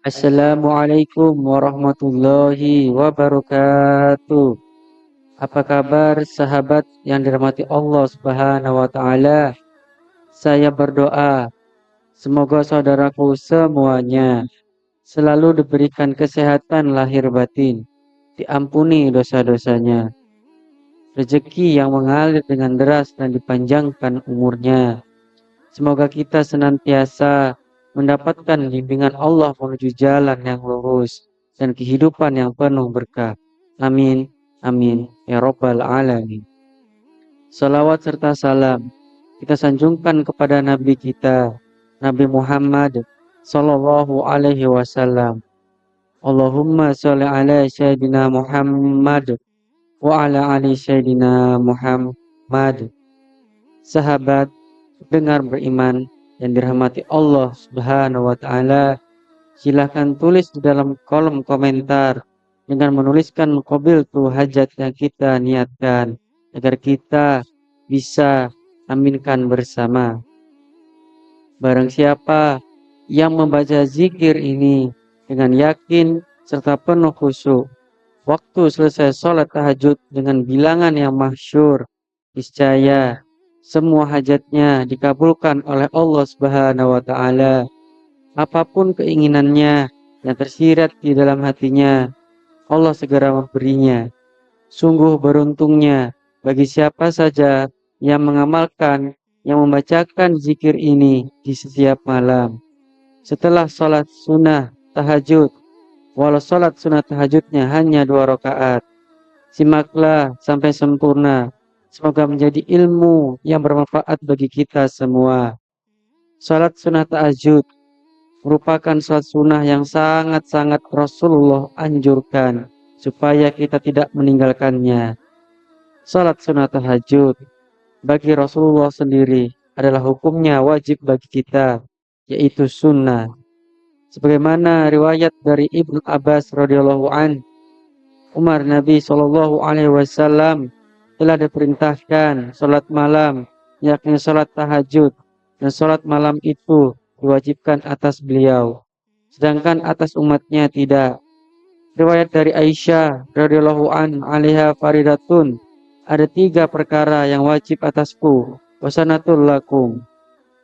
Assalamualaikum warahmatullahi wabarakatuh. Apa kabar sahabat yang dirahmati Allah Subhanahu wa taala? Saya berdoa semoga saudaraku semuanya selalu diberikan kesehatan lahir batin, diampuni dosa-dosanya, rezeki yang mengalir dengan deras dan dipanjangkan umurnya. Semoga kita senantiasa mendapatkan bimbingan Allah menuju jalan yang lurus dan kehidupan yang penuh berkah. Amin, amin, ya Rabbal Alamin. Salawat serta salam kita sanjungkan kepada Nabi kita, Nabi Muhammad Sallallahu Alaihi Wasallam. Allahumma sholli ala Sayyidina Muhammad wa ala ali Sayyidina Muhammad. Sahabat dengar beriman yang dirahmati Allah Subhanahu wa taala, silahkan tulis di dalam kolom komentar dengan menuliskan qabiltu hajat yang kita niatkan agar kita bisa aminkan bersama. Barang siapa yang membaca zikir ini dengan yakin serta penuh khusyuk, waktu selesai sholat tahajud dengan bilangan yang masyhur, niscaya semua hajatnya dikabulkan oleh Allah Subhanahu wa taala. Apapun keinginannya yang tersirat di dalam hatinya, Allah segera memberinya. Sungguh beruntungnya bagi siapa saja yang mengamalkan, yang membacakan zikir ini di setiap malam. Setelah sholat sunnah tahajud, walau sholat sunnah tahajudnya hanya 2 rakaat, simaklah sampai sempurna. Semoga menjadi ilmu yang bermanfaat bagi kita semua. Salat sunnah tahajud merupakan salat sunnah yang sangat-sangat Rasulullah anjurkan supaya kita tidak meninggalkannya. Salat sunnah tahajud bagi Rasulullah sendiri adalah hukumnya wajib bagi kita, yaitu sunnah. Sebagaimana riwayat dari Ibnu Abbas radhiyallahu an, Umar Nabi Shallallahu Alaihi Wasallam telah diperintahkan sholat malam, yakni sholat tahajud, dan sholat malam itu diwajibkan atas beliau, sedangkan atas umatnya tidak. Riwayat dari Aisyah radhiyallahu an alaiha faridatun, ada 3 perkara yang wajib atasku, wasanatul lakum,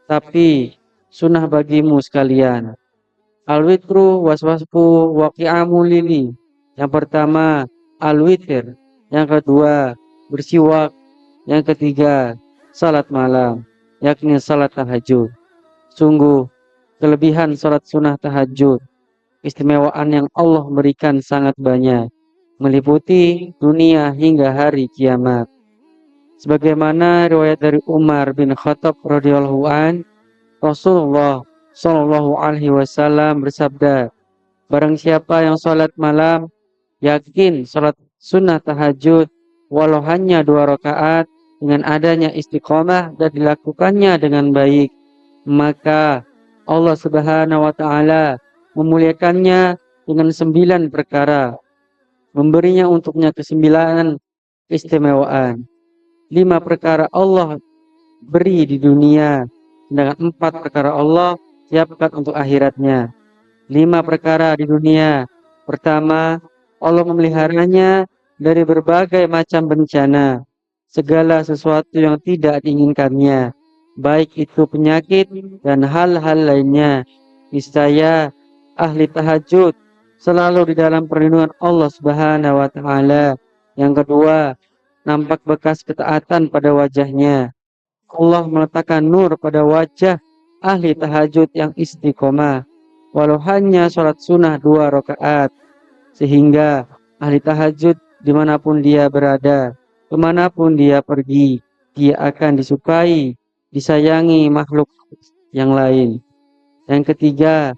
tapi sunnah bagimu sekalian. Al-witru waswasku waqi'amul lili. Yang pertama al-witir, yang kedua bersiwak, yang ketiga salat malam, yakni salat tahajud. Sungguh kelebihan salat sunnah tahajud, istimewaan yang Allah berikan sangat banyak, meliputi dunia hingga hari kiamat. Sebagaimana riwayat dari Umar bin Khattab radhiyallahu an, Rasulullah Shallallahu Alaihi Wasallam bersabda, barang siapa yang salat malam, yakin salat sunnah tahajud walau hanya 2 rakaat, dengan adanya istiqomah dan dilakukannya dengan baik, maka Allah Subhanahu wa taala memuliakannya dengan 9 perkara, memberinya untuknya ke-9 keistimewaan. 5 perkara Allah beri di dunia, sedangkan 4 perkara Allah siapkan untuk akhiratnya. 5 perkara di dunia. Pertama, Allah memeliharanya dari berbagai macam bencana, segala sesuatu yang tidak diinginkannya, baik itu penyakit dan hal-hal lainnya. Niscaya ahli tahajud selalu di dalam perlindungan Allah Subhanahu wa taala. Yang kedua, nampak bekas ketaatan pada wajahnya. Allah meletakkan nur pada wajah ahli tahajud yang istiqomah, walau hanya sholat sunnah 2 rakaat, sehingga ahli tahajud dimanapun dia berada, kemanapun dia pergi, dia akan disukai, disayangi makhluk yang lain. Yang ketiga,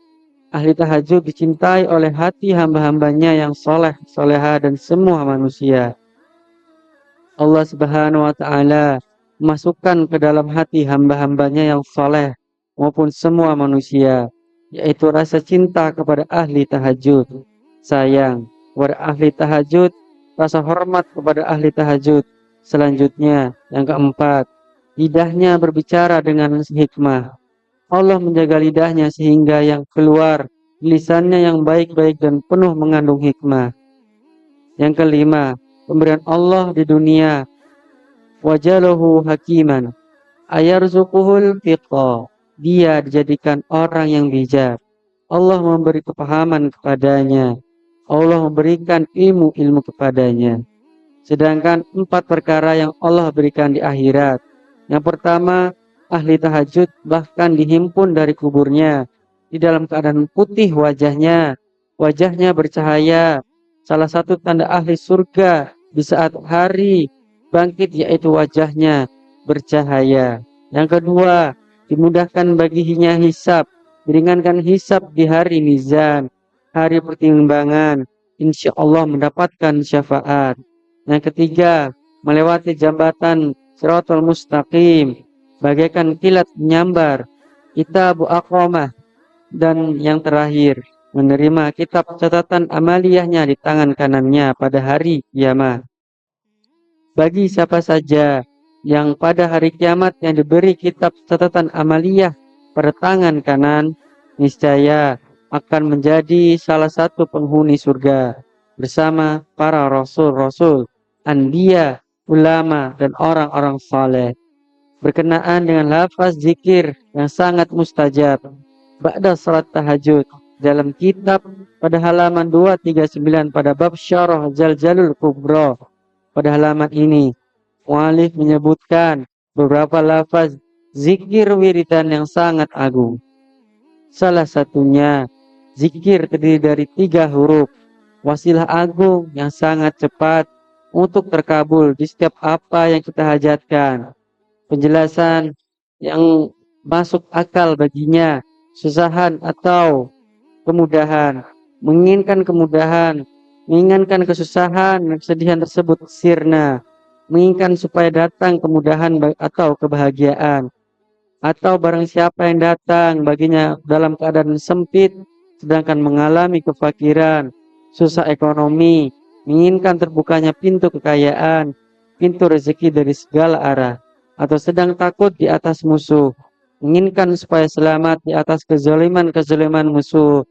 ahli tahajud dicintai oleh hati hamba-hambanya yang soleh, soleha, dan semua manusia. Allah Subhanahu wa taala masukkan ke dalam hati hamba-hambanya yang soleh maupun semua manusia, yaitu rasa cinta kepada ahli tahajud, sayang kepada ahli tahajud, rasa hormat kepada ahli tahajud. Selanjutnya, yang keempat, lidahnya berbicara dengan hikmah. Allah menjaga lidahnya sehingga yang keluar lisannya yang baik-baik dan penuh mengandung hikmah. Yang kelima, pemberian Allah di dunia, wajalahu hakiman, ayarzuquhul fiqh. Dia dijadikan orang yang bijak. Allah memberi kepahaman kepadanya. Allah memberikan ilmu-ilmu kepadanya. Sedangkan 4 perkara yang Allah berikan di akhirat. Yang pertama, ahli tahajud bahkan dihimpun dari kuburnya di dalam keadaan putih wajahnya. Wajahnya bercahaya. Salah satu tanda ahli surga di saat hari bangkit yaitu wajahnya bercahaya. Yang kedua, dimudahkan baginya hisab, diringankan hisab di hari mizan, hari pertimbangan. Insya Allah mendapatkan syafaat. Yang ketiga, melewati jembatan Shiratal Mustaqim, bagaikan kilat menyambar, kitab Aqamah. Dan yang terakhir, menerima kitab catatan amaliyahnya di tangan kanannya pada hari kiamat. Bagi siapa saja yang pada hari kiamat yang diberi kitab catatan amaliyah pada tangan kanan, niscaya akan menjadi salah satu penghuni surga bersama para rasul-rasul, anbiya, ulama, dan orang-orang saleh. Berkenaan dengan lafaz zikir yang sangat mustajab ba'da salat tahajud dalam kitab pada halaman 239 pada bab syarah Zalzalul Kubra. Pada halaman ini, mu'alif menyebutkan beberapa lafaz zikir wiridan yang sangat agung. Salah satunya, zikir terdiri dari 3 huruf, wasilah agung yang sangat cepat untuk terkabul di setiap apa yang kita hajatkan. Penjelasan yang masuk akal baginya, susahan atau kemudahan, menginginkan kemudahan, menginginkan kesusahan dan kesedihan tersebut sirna, menginginkan supaya datang kemudahan atau kebahagiaan. Atau barang siapa yang datang baginya dalam keadaan sempit, sedangkan mengalami kefakiran, susah ekonomi, menginginkan terbukanya pintu kekayaan, pintu rezeki dari segala arah, atau sedang takut di atas musuh, menginginkan supaya selamat di atas kezaliman-kezaliman musuh,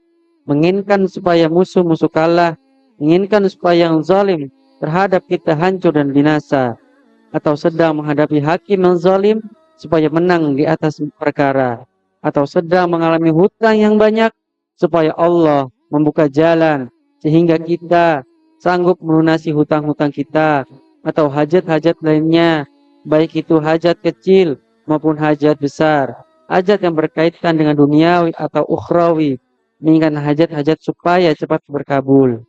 menginginkan supaya musuh-musuh kalah, menginginkan supaya yang zalim terhadap kita hancur dan binasa, atau sedang menghadapi hakim yang zalim supaya menang di atas perkara, atau sedang mengalami hutang yang banyak supaya Allah membuka jalan sehingga kita sanggup melunasi hutang-hutang kita, atau hajat-hajat lainnya, baik itu hajat kecil maupun hajat besar, hajat yang berkaitan dengan duniawi atau ukhrawi, menginginkan hajat-hajat supaya cepat berkabul.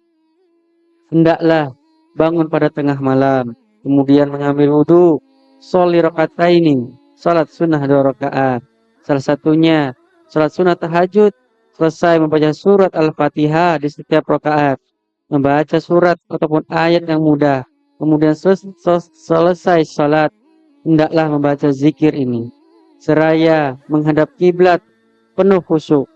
Hendaklah bangun pada tengah malam, kemudian mengambil wudhu, sholi rakaataini, salat sunnah 2 rakaat. Salah satunya salat sunnah tahajud, selesai membaca surat Al-Fatihah di setiap rakaat, membaca surat ataupun ayat yang mudah, kemudian selesai salat, hendaklah membaca zikir ini seraya menghadap kiblat, penuh khusyuk,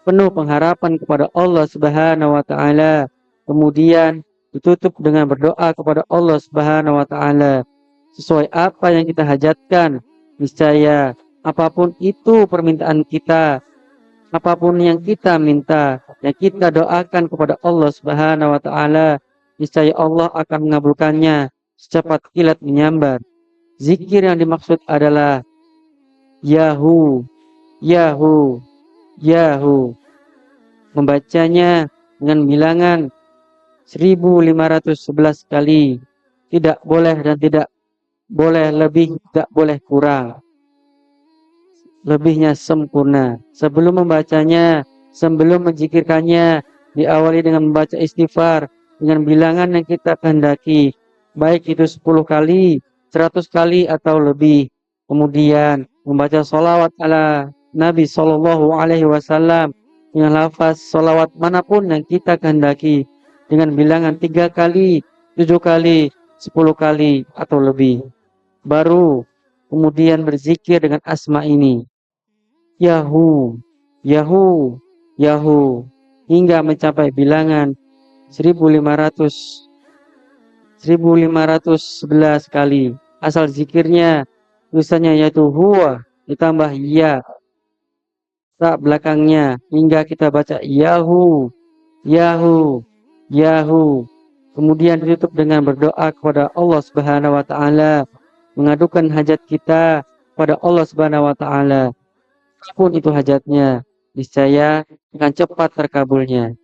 penuh pengharapan kepada Allah Subhanahu wa taala. Kemudian ditutup dengan berdoa kepada Allah Subhanahu wa taala sesuai apa yang kita hajatkan. Niscaya apapun itu permintaan kita, apapun yang kita minta, yang kita doakan kepada Allah Subhanahu wa taala, niscaya Allah akan mengabulkannya secepat kilat menyambar. Zikir yang dimaksud adalah Yahu, Yahu, Yahu. Membacanya dengan bilangan 1511 kali. Tidak boleh dan tidak boleh lebih, tidak boleh kurang. Lebihnya sempurna. Sebelum membacanya, sebelum menzikirkannya, diawali dengan membaca istighfar dengan bilangan yang kita kehendaki, baik itu 10 kali, 100 kali atau lebih. Kemudian membaca sholawat ala Nabi Shallallahu Alaihi Wasallam dengan lafaz sholawat manapun yang kita kehendaki dengan bilangan 3 kali, 7 kali, 10 kali atau lebih. Baru kemudian berzikir dengan asma ini, Yahu, Yahu, Yahu, hingga mencapai bilangan 1511 kali. Asal zikirnya tulisannya yaitu huwa ditambah ya. tak belakangnya hingga kita baca Yahu, Yahu, Yahu. Kemudian ditutup dengan berdoa kepada Allah Subhanahu wa taala, mengadukan hajat kita pada Allah Subhanahu wa taala. Apapun itu hajatnya, niscaya akan cepat terkabulnya.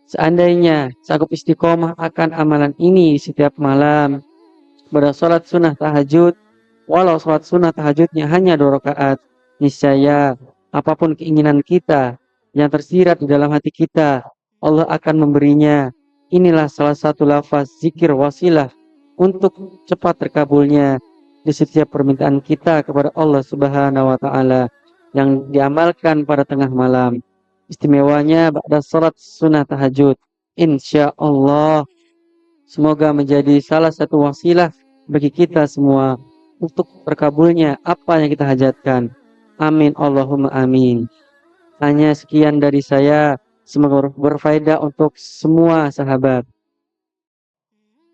Seandainya sanggup istiqomah akan amalan ini setiap malam, pada sholat sunnah tahajud, walau sholat sunnah tahajudnya hanya 2 rakaat, niscaya apapun keinginan kita yang tersirat di dalam hati kita, Allah akan memberinya. Inilah salah satu lafaz zikir wasilah untuk cepat terkabulnya di setiap permintaan kita kepada Allah Subhanahu wa taala yang diamalkan pada tengah malam. Istimewanya pada salat sunnah tahajud. Insya Allah semoga menjadi salah satu wasilah bagi kita semua untuk terkabulnya apa yang kita hajatkan. Amin Allahumma amin. Hanya sekian dari saya. Semoga berfaedah untuk semua sahabat.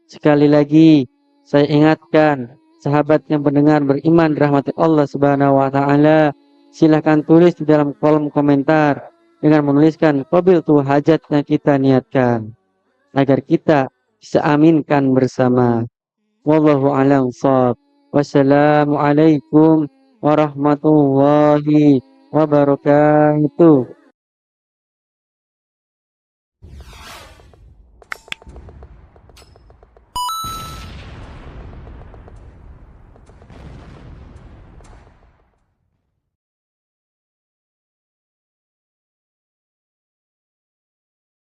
Sekali lagi saya ingatkan sahabat yang mendengar beriman dirahmati Allah Subhanahu wa taala, silahkan tulis di dalam kolom komentar dengan menuliskan qabil tu hajat yang kita niatkan agar kita bisa aminkan bersama. Wallahu a'lam shawab. Wassalamualaikum warahmatullahi wabarakatuh.